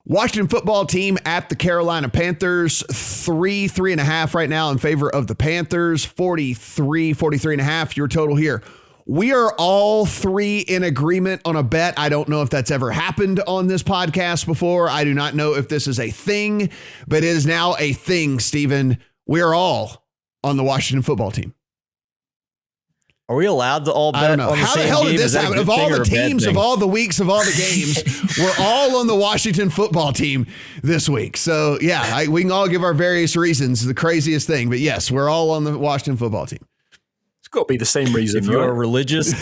Washington football team at the Carolina Panthers, 3.5 right now in favor of the Panthers, 43.5 your total here. We are all three in agreement on a bet. I don't know if that's ever happened on this podcast before. I do not know if this is a thing, but it is now a thing, Stephen. We are all on the Washington football team. Are we allowed to all bet? I don't know. On the How the same hell game? did this happen? Of all the teams, of all the weeks, of all the games, we're all on the Washington football team this week. So, yeah, we can all give our various reasons, the craziest thing. But, yes, we're all on the Washington football team. It's got to be the same reason. If you are religious,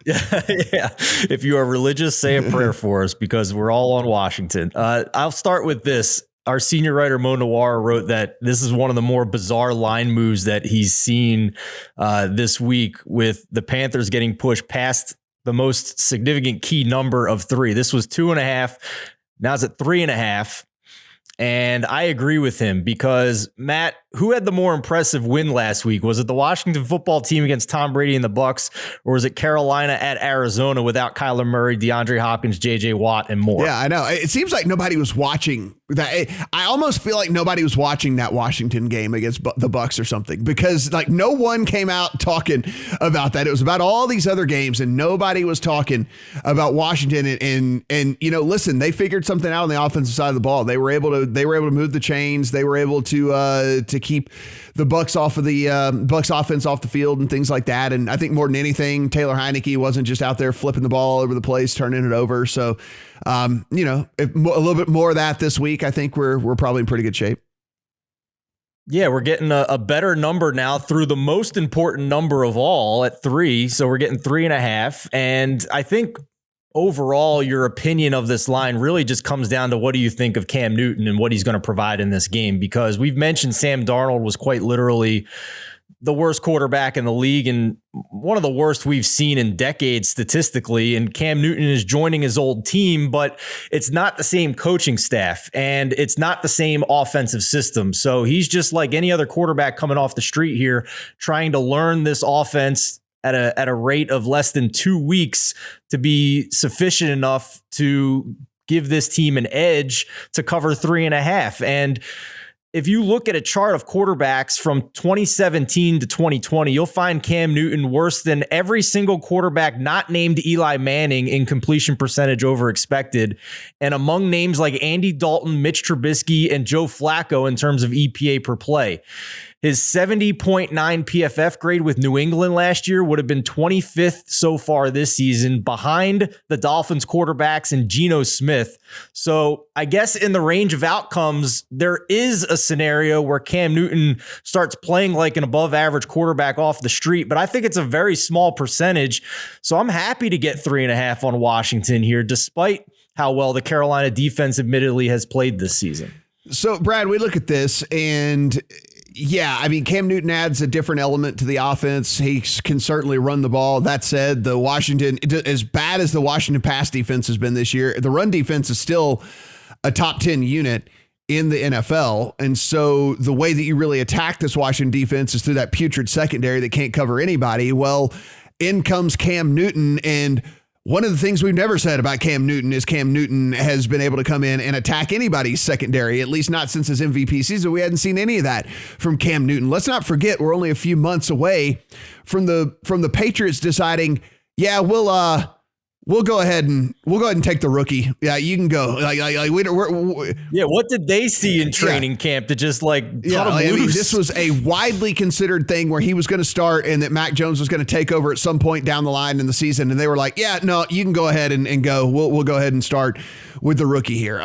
if you are religious, say a prayer for us because we're all on Washington. I'll start with this. Our senior writer, Mo Nawar, wrote that this is one of the more bizarre line moves that he's seen this week, with the Panthers getting pushed past the most significant key number of 3. This was 2.5. Now it's at 3.5. And I agree with him because, Matt, who had the more impressive win last week? Was it the Washington football team against Tom Brady and the Bucs, or was it Carolina at Arizona without Kyler Murray, DeAndre Hopkins, J.J. Watt, and more? Yeah, I know. It seems like nobody was watching that. I almost feel like nobody was watching that Washington game against the Bucs or something, because like no one came out talking about that. It was about all these other games, and nobody was talking about Washington. And you know, listen, they figured something out on the offensive side of the ball. They were able to move the chains. They were able to keep the Bucs off of the Bucs offense off the field and things like that. And I think more than anything, Taylor Heineke wasn't just out there flipping the ball all over the place, turning it over. So, you know, a little bit more of that this week. I think we're probably in pretty good shape. Yeah, we're getting a better number now through the most important number of all at 3. So we're getting 3.5. And I think overall, your opinion of this line really just comes down to what do you think of Cam Newton and what he's going to provide in this game? Because we've mentioned Sam Darnold was quite literally the worst quarterback in the league and one of the worst we've seen in decades statistically. And Cam Newton is joining his old team, but it's not the same coaching staff and it's not the same offensive system. So he's just like any other quarterback coming off the street here, trying to learn this offense at a rate of less than 2 weeks to be sufficient enough to give this team an edge to cover 3.5. And if you look at a chart of quarterbacks from 2017 to 2020, you'll find Cam Newton worse than every single quarterback not named Eli Manning in completion percentage over expected, and among names like Andy Dalton, Mitch Trubisky, and Joe Flacco in terms of EPA per play. His 70.9 PFF grade with New England last year would have been 25th so far this season, behind the Dolphins quarterbacks and Geno Smith. So I guess in the range of outcomes, there is a scenario where Cam Newton starts playing like an above average quarterback off the street, but I think it's a very small percentage. So I'm happy to get 3.5 on Washington here, despite how well the Carolina defense admittedly has played this season. So Brad, we look at this and yeah, I mean, Cam Newton adds a different element to the offense. He can certainly run the ball. That said, the Washington, as bad as the Washington pass defense has been this year, the run defense is still a top 10 unit in the NFL. And so the way that you really attack this Washington defense is through that putrid secondary that can't cover anybody. Well, in comes Cam Newton, and one of the things we've never said about Cam Newton is Cam Newton has been able to come in and attack anybody's secondary, at least not since his MVP season. We hadn't seen any of that from Cam Newton. Let's not forget, we're only a few months away from the Patriots deciding, yeah, we'll go ahead and take the rookie. Yeah, you can go. What did they see in training camp to just cut him loose? I mean, this was a widely considered thing where he was going to start and that Mac Jones was going to take over at some point down the line in the season. And they were like, yeah, no, you can go ahead and go. We'll go ahead and start with the rookie here.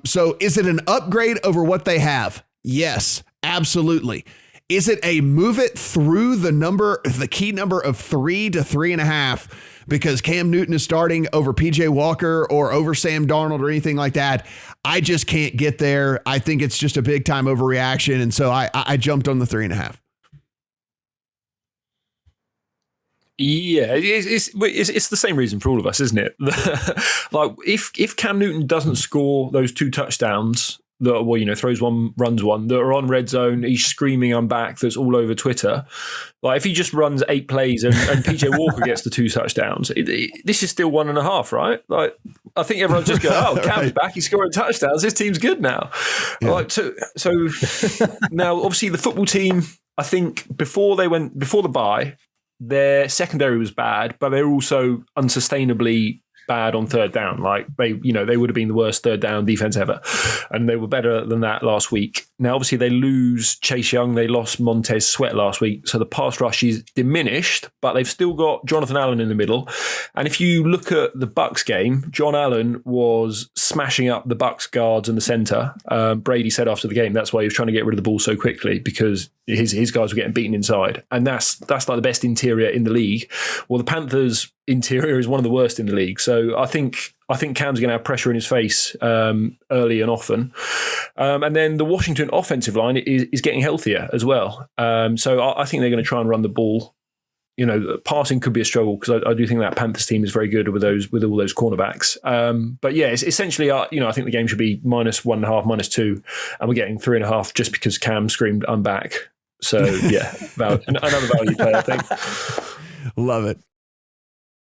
So is it an upgrade over what they have? Yes, absolutely. Is it a move it through the key number of 3 to 3.5 because Cam Newton is starting over PJ Walker or over Sam Darnold or anything like that? I just can't get there. I think it's just a big time overreaction. And so I jumped on the 3.5. Yeah, it's the same reason for all of us, isn't it? Like if Cam Newton doesn't score those 2 touchdowns that throws one, runs one, that are on red zone. He's screaming, "I'm back!" That's all over Twitter. Like if he just runs 8 plays and PJ Walker gets the 2 touchdowns, this is still 1.5, right? Like I think everyone's just going, "Oh, Cam's back. He's scoring touchdowns. This team's good now." Yeah. Like so now, obviously, the football team. I think before the bye, their secondary was bad, but they were also unsustainably bad on third down. Like they would have been the worst third down defense ever, and they were better than that last week. Now, obviously, they lose Chase Young, they lost Montez Sweat last week, so the pass rush is diminished, but they've still got Jonathan Allen in the middle. And if you look at the Bucs game, John Allen was smashing up the Bucs guards and the center. Brady said after the game that's why he was trying to get rid of the ball so quickly, because his guys were getting beaten inside, and that's like the best interior in the league. Well, the Panthers' interior is one of the worst in the league, so I think Cam's going to have pressure in his face early and often. And then the Washington offensive line is getting healthier as well. So I think they're going to try and run the ball. Passing could be a struggle because I do think that Panthers team is very good with all those cornerbacks. But yeah, it's essentially, I think the game should be -1.5, -2, and we're getting 3.5 just because Cam screamed, "I'm back." So yeah, another value play, I think. Love it.